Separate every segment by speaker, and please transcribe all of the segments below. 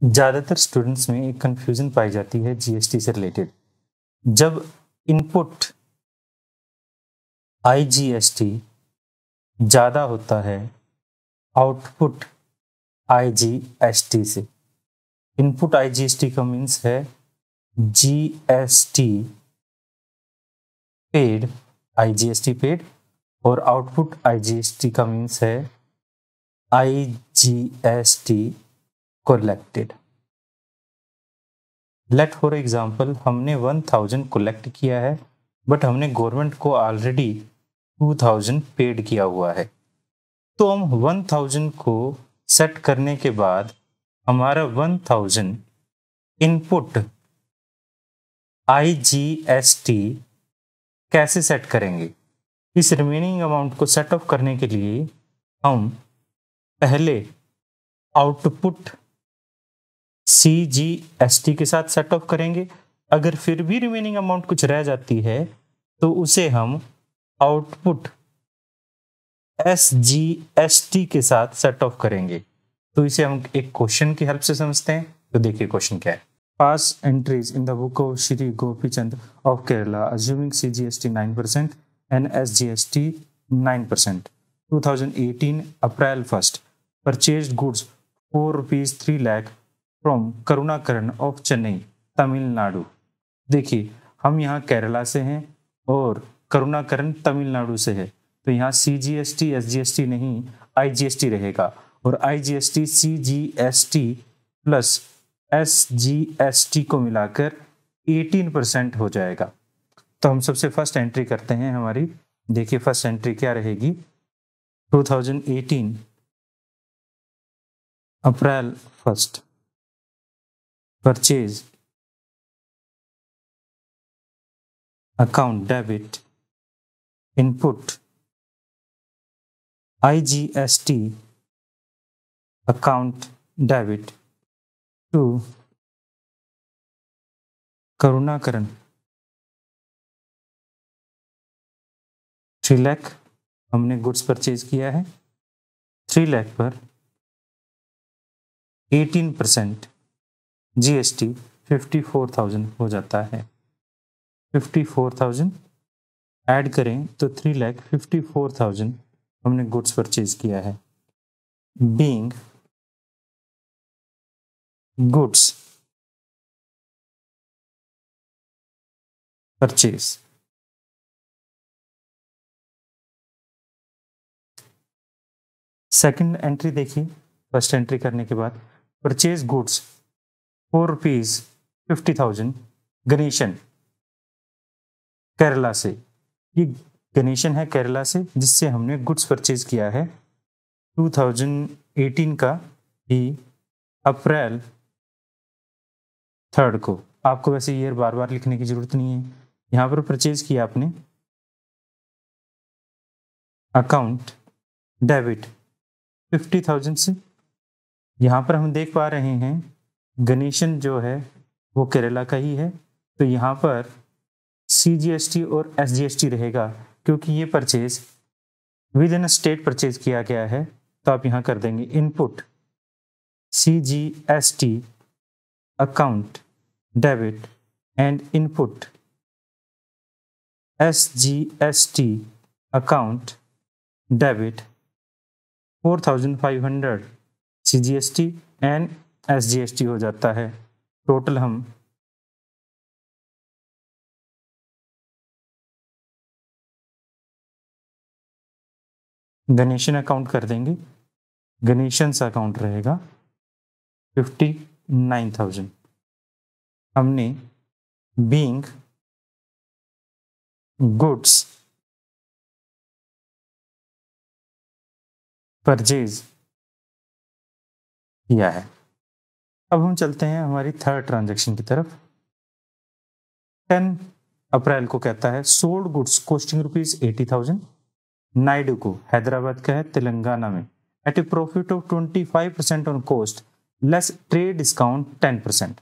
Speaker 1: ज़्यादातर स्टूडेंट्स में एक कन्फ्यूज़न पाई जाती है जीएसटी से रिलेटेड। जब इनपुट आईजीएसटी ज़्यादा होता है आउटपुट आईजीएसटी से। इनपुट आईजीएसटी का मीन्स है जीएसटी पेड, आईजीएसटी पेड, और आउटपुट आईजीएसटी का मीन्स है IGST collected. Let for example हमने 1000 कलेक्ट किया है बट हमने गवर्नमेंट को ऑलरेडी 2000 पेड किया हुआ है। तो हम 1000 को सेट करने के बाद हमारा 1000 इनपुट आईजीएसटी कैसे सेट करेंगे? इस रिमेनिंग अमाउंट को सेट ऑफ करने के लिए हम पहले आउटपुट सीजीएसटी के साथ सेट ऑफ करेंगे। अगर फिर भी रिमेनिंग अमाउंट कुछ रह जाती है तो उसे हम आउटपुट एसजीएसटी के साथ सेट ऑफ करेंगे। तो इसे हम एक क्वेश्चन की हेल्प से समझते हैं। तो देखिए क्वेश्चन क्या है। Pass entries in the book of Shri Gopichand of Kerala assuming CGST 9% and SGST 9%. 2018 April 1st purchased goods for ₹3 lakh from Karunakaran of Chennai Tamil Nadu. देखिए हम यहाँ केरला से हैं और करुणाकरण तमिलनाडु से है, तो यहाँ CGST SGST नहीं IGST रहेगा, और IGST CGST प्लस SGST को मिलाकर 18% हो जाएगा। तो हम सबसे फर्स्ट एंट्री करते हैं हमारी। देखिए फर्स्ट एंट्री क्या रहेगी। 2018 April 1st purchase account debit input IGST account debit to Karunakaran 3 lakh हमने गुड्स परचेज किया है। 3 लाख पर 18% जीएसटी 54,000 हो जाता है। 54,000 ऐड करें तो 3,54,000 हमने गुड्स परचेज किया है। Being goods purchase second entry देखिए। फर्स्ट एंट्री करने के बाद परचेज गुड्स ₹50,000 गणेशन केरला से। ये गणेशन है केरला से जिससे हमने गुड्स परचेज किया है 2018 का ही अप्रैल 3rd को। आपको वैसे ईयर बार बार लिखने की जरूरत नहीं है। यहाँ पर परचेज किया आपने अकाउंट डेबिट 50,000 से। यहाँ पर हम देख पा रहे हैं गणेशन जो है वो केरला का ही है, तो यहाँ पर CGST और SGST रहेगा क्योंकि ये purchase with in state purchase किया गया है। तो आप यहाँ कर देंगे input CGST account debit and input SGST account debit 4,500 CGST and SGST हो जाता है। टोटल हम गणेशन अकाउंट कर देंगे। गणेशन अकाउंट रहेगा 59,000। हमने बीइंग गुड्स परचेज किया है। अब हम चलते हैं हमारी थर्ड ट्रांजैक्शन की तरफ। 10 अप्रैल को कहता है सोल्ड गुड्स कॉस्टिंग ₹80,000 नायडू को, हैदराबाद का है तेलंगाना में, at a profit of 25% on cost less trade discount 10%।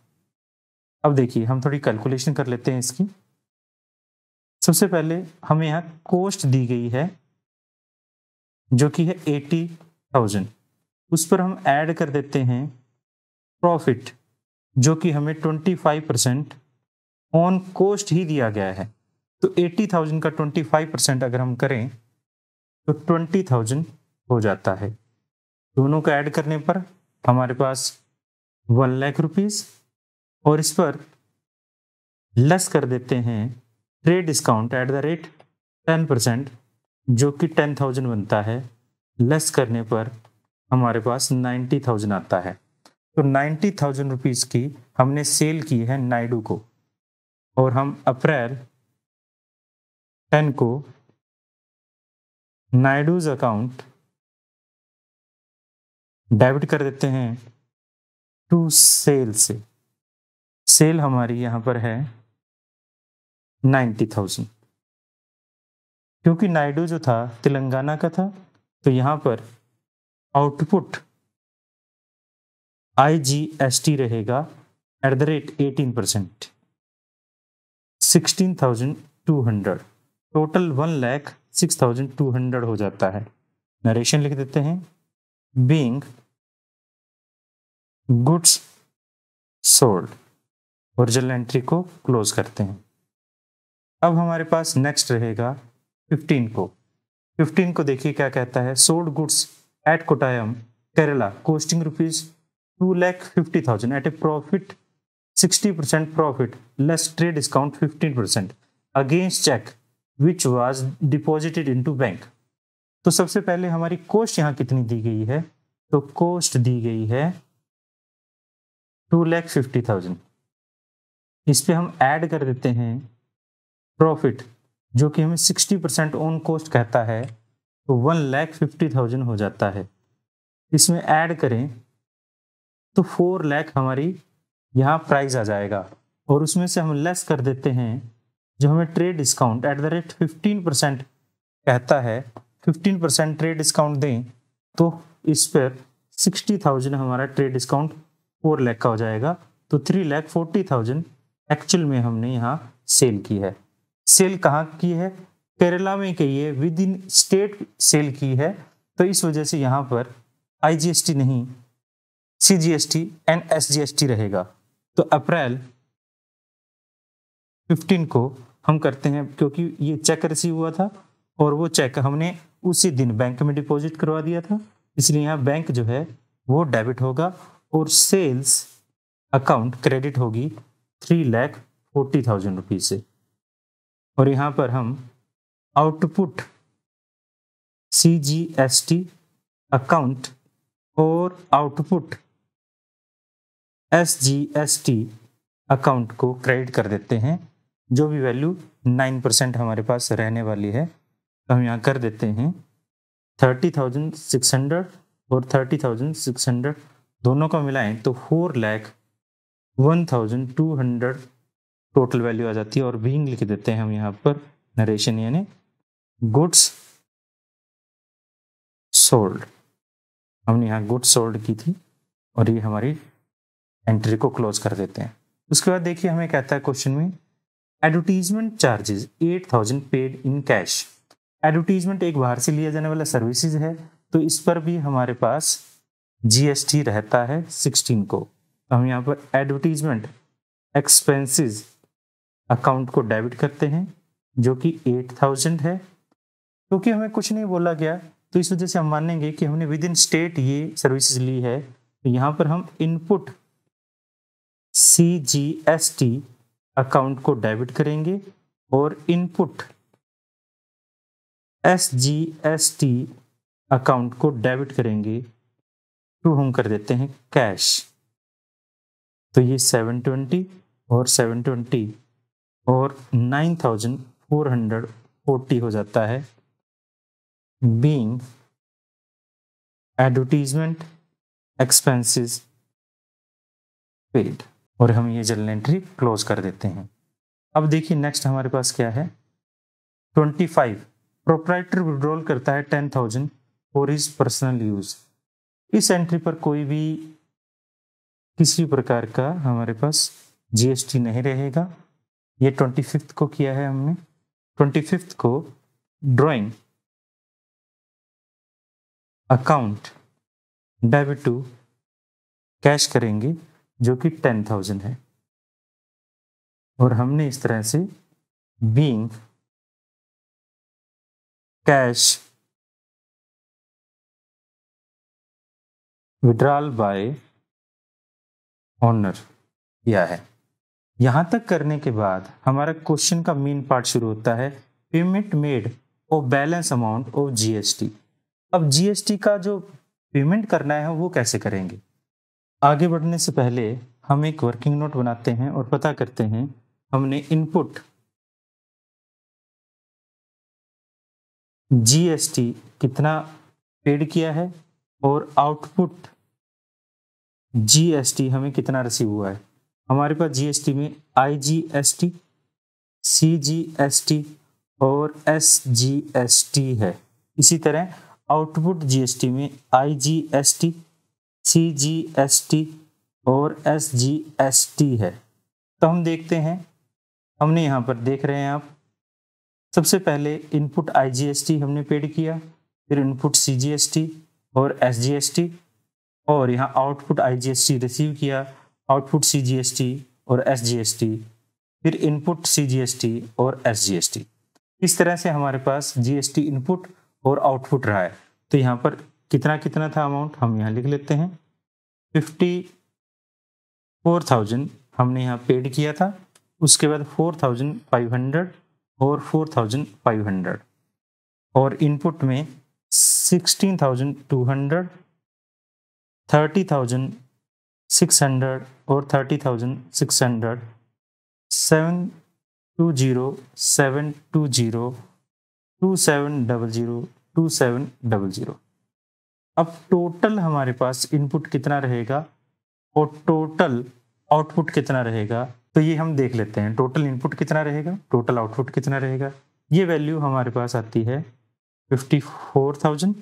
Speaker 1: अब देखिए हम थोड़ी कैलकुलेशन कर लेते हैं इसकी। सबसे पहले हमें यहाँ कॉस्ट दी गई है जो कि है 80,000, उस पर हम ऐड कर देते हैं प्रॉफिट जो कि हमें 25% ऑन कॉस्ट ही दिया गया है, तो 80,000 का 25% अगर हम करें तो 20,000 हो जाता है। दोनों को ऐड करने पर हमारे पास 1 लाख रुपीस, और इस पर लेस कर देते हैं trade discount at the rate 10%, जो कि 10,000 बनता है। लेस करने पर हमारे पास 90,000 आता है। तो 90,000 रुपीज़ की हमने सेल की है नायडू को, और हम अप्रैल 10 को नायडूज अकाउंट डेबिट कर देते हैं टू सेल से। सेल हमारी यहाँ पर है 90,000। क्योंकि नायडू जो था तेलंगाना का था, तो यहाँ पर आउटपुट IGST रहेगा एट द रेट 18%, 16,200। टोटल 1,06,200 हो जाता है। नरेशन लिख देते हैं, being goods sold. Original entry को क्लोज करते हैं। अब हमारे पास नेक्स्ट रहेगा 15 को। 15 को देखिए क्या कहता है, sold goods at Kottayam Kerala costing rupees 2,50,000 at a profit 60% profit less trade discount 15% against cheque which was deposited into bank. तो सबसे पहले हमारी कॉस्ट यहाँ कितनी दी गई है, तो कॉस्ट दी गई है 2,50,000। इस पे हम ऐड कर देते हैं प्रॉफिट जो कि हमें 60% ऑन कॉस्ट कहता है, तो 1,50,000 हो जाता है। इसमें ऐड करें तो 4 लाख हमारी यहाँ प्राइस आ जाएगा, और उसमें से हम लेस कर देते हैं जो हमें trade discount at the rate 15% कहता है। 15% ट्रेड डिस्काउंट दें तो इस पर 60,000 हमारा ट्रेड डिस्काउंट 4 लाख का हो जाएगा, तो 3,40,000 एक्चुअल में हमने यहाँ सेल की है। सेल कहाँ की है, केरला में की है, विद इन स्टेट सेल की है, तो इस वजह से यहाँ पर IGST नहीं CGST एंड SGST रहेगा। तो अप्रैल 15 को हम करते हैं, क्योंकि ये चेक रिसीव हुआ था और वो चेक हमने उसी दिन बैंक में डिपॉजिट करवा दिया था, इसलिए यहाँ बैंक जो है वो डेबिट होगा और सेल्स अकाउंट क्रेडिट होगी 3,40,000 रुपीज से। और यहाँ पर हम आउटपुट CGST अकाउंट और आउटपुट SGST अकाउंट को क्रेडिट कर देते हैं, जो भी वैल्यू 9% हमारे पास रहने वाली है। तो हम यहाँ कर देते हैं 30,600 और 30,600 दोनों को मिलाएं तो 4,01,200 टोटल वैल्यू आ जाती है। और बीइंग लिख देते हैं हम यहाँ पर नरेशन यानी गुड्स सोल्ड। हमने यहाँ गुड्स सोल्ड की थी और ये हमारी एंट्री को क्लोज कर देते हैं। उसके बाद देखिए हमें कहता है क्वेश्चन में advertisement charges 8,000 paid in cash. Advertisement एक बाहर से लिया जाने वाला सर्विसेज है, तो इस पर भी हमारे पास GST रहता है 16 को। तो हम यहाँ पर एडवर्टीजमेंट एक्सपेंसेस अकाउंट को डेबिट करते हैं जो कि 8,000 है। क्योंकि हमें कुछ नहीं बोला गया तो इस वजह से हम मानेंगे कि हमने विद इन स्टेट ये सर्विसेज ली है। तो यहाँ पर हम इनपुट CGST अकाउंट को डेबिट करेंगे और इनपुट SGST अकाउंट को डेबिट करेंगे, तो हम कर देते हैं कैश। तो ये 720 और 720 और 9,440 हो जाता है बीइंग एडवर्टीजमेंट एक्सपेंसेस पेड। और हम ये जर्नल एंट्री क्लोज कर देते हैं। अब देखिए नेक्स्ट हमारे पास क्या है, 25 प्रोप्राइटर विड्रॉल करता है 10,000 फॉर हिज पर्सनल यूज। इस एंट्री पर कोई भी किसी प्रकार का हमारे पास GST नहीं रहेगा। ये 25 को किया है हमने। 25 को drawing account debit to cash करेंगे जो कि 10,000 है, और हमने इस तरह से being cash withdrawal bye owner किया है। यहां तक करने के बाद हमारा क्वेश्चन का मेन पार्ट शुरू होता है, पेमेंट मेड और बैलेंस अमाउंट ऑफ जीएसटी। अब जीएसटी का जो पेमेंट करना है वो कैसे करेंगे। आगे बढ़ने से पहले हम एक वर्किंग नोट बनाते हैं और पता करते हैं हमने इनपुट जीएसटी कितना पेड किया है और आउटपुट जीएसटी हमें कितना रिसीव हुआ है। हमारे पास जीएसटी में आईजीएसटी, सीजीएसटी और एसजीएसटी है। इसी तरह आउटपुट जीएसटी में आईजीएसटी, सीजीएसटी और एसजीएसटी है। तो हम देखते हैं, हमने यहाँ पर देख रहे हैं आप, सबसे पहले इनपुट आईजीएसटी हमने पेड किया, फिर इनपुट सीजीएसटी और एसजीएसटी, और यहाँ आउटपुट आईजीएसटी रिसीव किया, आउटपुट सीजीएसटी और एसजीएसटी, फिर इनपुट सीजीएसटी और एसजीएसटी। इस तरह से हमारे पास जीएसटी इनपुट और आउटपुट रहा है। तो यहाँ पर कितना कितना था अमाउंट हम यहाँ लिख लेते हैं। 54,000 हमने यहाँ पेड किया था, उसके बाद 4,500 और 4,500, और इनपुट में 16,200, 30,600 और 30,600, 720, 720, 2700, 2700। अब टोटल हमारे पास इनपुट कितना रहेगा और टोटल आउटपुट कितना रहेगा, तो ये हम देख लेते हैं। टोटल इनपुट कितना रहेगा, टोटल आउटपुट कितना रहेगा। ये वैल्यू हमारे पास आती है 54,000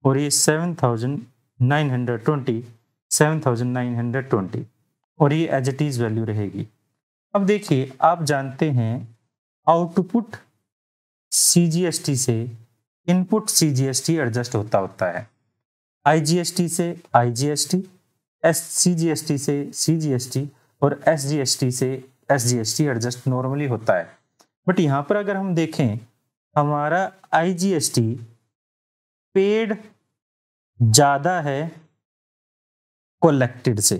Speaker 1: और ये 7,920 और ये एज इट इज वैल्यू रहेगी। अब देखिए, आप जानते हैं आउटपुट सीजीएसटी से इनपुट सीजीएसटी एडजस्ट होता है, आईजीएसटी से आईजीएसटी, सीजीएसटी से सीजीएसटी और एसजीएसटी से एसजीएसटी एडजस्ट नॉर्मली होता है। बट यहाँ पर अगर हम देखें, हमारा आईजीएसटी पेड ज़्यादा है कलेक्टेड से,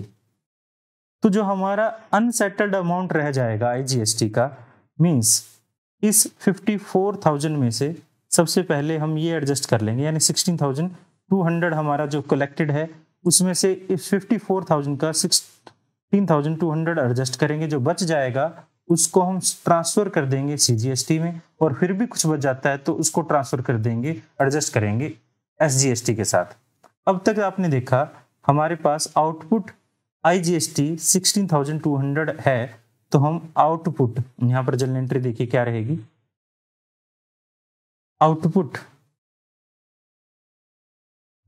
Speaker 1: तो जो हमारा अनसेटल्ड अमाउंट रह जाएगा आईजीएसटी का, मींस इस 54,000 में से सबसे पहले हम ये एडजस्ट कर लेंगे, यानी 16,200 हमारा जो कलेक्टेड है उसमें से इस 54,000 का 16,200 एडजस्ट करेंगे। जो बच जाएगा उसको हम ट्रांसफर कर देंगे सीजीएसटी में, और फिर भी कुछ बच जाता है तो उसको ट्रांसफर कर देंगे, एडजस्ट करेंगे एसजीएसटी के साथ। अब तक आपने देखा हमारे पास आउटपुट आईजीएसटी 16,200 है, तो हम आउटपुट यहां पर जनरल एंट्री देखिए क्या रहेगी, आउटपुट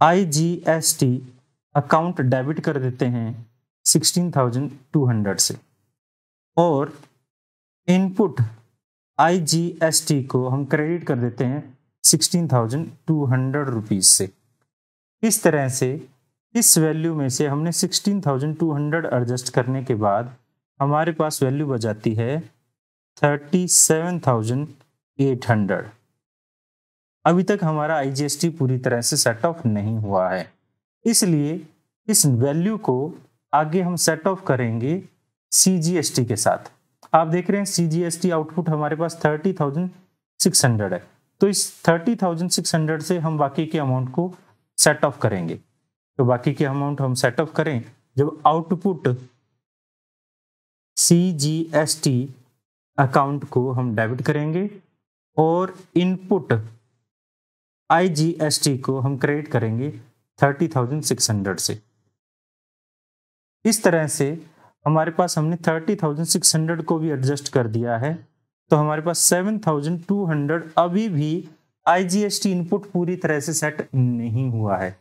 Speaker 1: आईजीएसटी अकाउंट डेबिट कर देते हैं 16,200 से, और इनपुट आईजीएसटी को हम क्रेडिट कर देते हैं 16,200 रुपीज से। इस तरह से इस वैल्यू में से हमने 16,200 एडजस्ट करने के बाद हमारे पास वैल्यू बच जाती है 37,800। अभी तक हमारा आईजीएसटी पूरी तरह से सेट ऑफ नहीं हुआ है, इसलिए इस वैल्यू को आगे हम सेट ऑफ करेंगे सीजीएसटी के साथ। आप देख रहे हैं सीजीएसटी आउटपुट हमारे पास 30,600 है, तो इस 30,600 से हम बाकी के अमाउंट को सेट ऑफ करेंगे। तो बाकी के अमाउंट हम सेट ऑफ करें, जब आउटपुट सीजीएसटी अकाउंट को हम डेबिट करेंगे और इनपुट आईजीएसटी को हम क्रेडिट करेंगे 30,600 से। इस तरह से हमारे पास हमने 30,600 को भी एडजस्ट कर दिया है, तो हमारे पास 7,200 अभी भी आईजीएसटी इनपुट पूरी तरह से सेट नहीं हुआ है।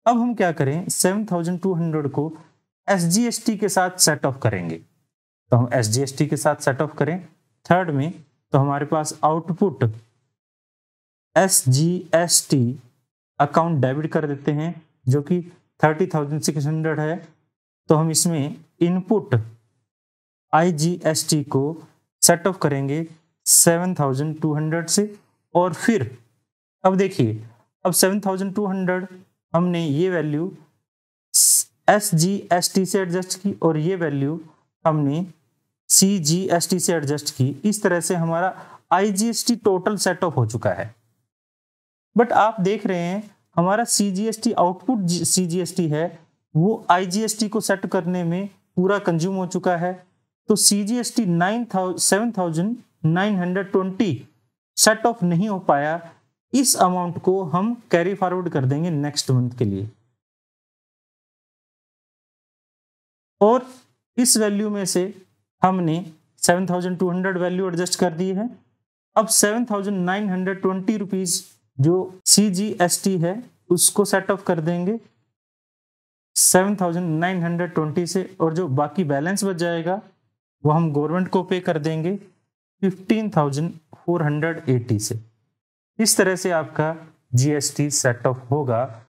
Speaker 1: अब हम क्या करें, 7,200 को एसजीएसटी के साथ सेट ऑफ करेंगे। तो हम एसजीएसटी के साथ सेट ऑफ करें थर्ड में, तो हमारे पास आउटपुट एसजीएसटी अकाउंट डेबिट कर देते हैं जो कि 30,600 है, तो हम इसमें इनपुट IGST को सेट ऑफ करेंगे 7200 से, और फिर अब देखिए, अब 7200 हमने ये वैल्यू SGST से एडजस्ट की और ये वैल्यू हमने CGST से एडजस्ट की। इस तरह से हमारा IGST टोटल सेट ऑफ हो चुका है। बट आप देख रहे हैं हमारा CGST आउटपुट CGST है वो IGST को सेट करने में पूरा कंज्यूम हो चुका है। तो CGST 7920 सेट ऑफ नहीं हो पाया। इस अमाउंट को हम कैरी फॉरवर्ड कर देंगे नेक्स्ट मंथ के लिए, और इस वैल्यू में से हमने 7200 वैल्यू एडजस्ट कर दी है। अब 7920 रुपीज जो CGST है उसको सेट ऑफ कर देंगे 7920 से, और जो बाकी बैलेंस बच जाएगा वो हम गवर्नमेंट को पे कर देंगे 15,480 से। इस तरह से आपका GST सेट ऑफ होगा।